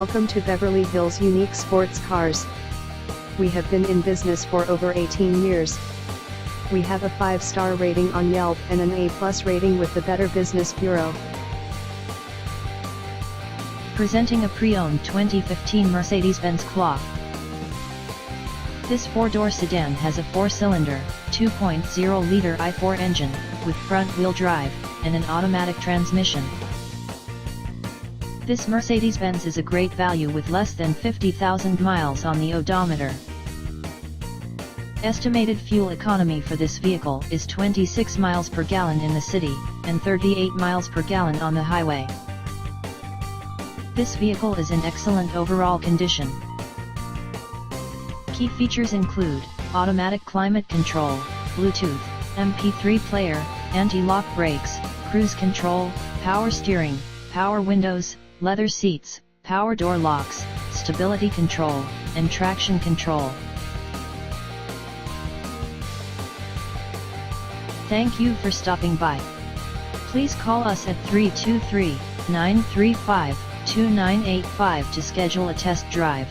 Welcome to Beverly Hills Unique Sports Cars. We have been in business for over 18 years. We have a 5-star rating on Yelp and an A+ rating with the Better Business Bureau. Presenting a pre-owned 2015 Mercedes-Benz CLA. This 4-door sedan has a 4-cylinder, 2.0-liter i4 engine, with front-wheel drive, and an automatic transmission. This Mercedes-Benz is a great value with less than 50,000 miles on the odometer. Estimated fuel economy for this vehicle is 26 miles per gallon in the city, and 38 miles per gallon on the highway. This vehicle is in excellent overall condition. Key features include automatic climate control, Bluetooth, MP3 player, anti-lock brakes, cruise control, power steering, power windows, leather seats, power door locks, stability control, and traction control. Thank you for stopping by. Please call us at 323-935-2985 to schedule a test drive.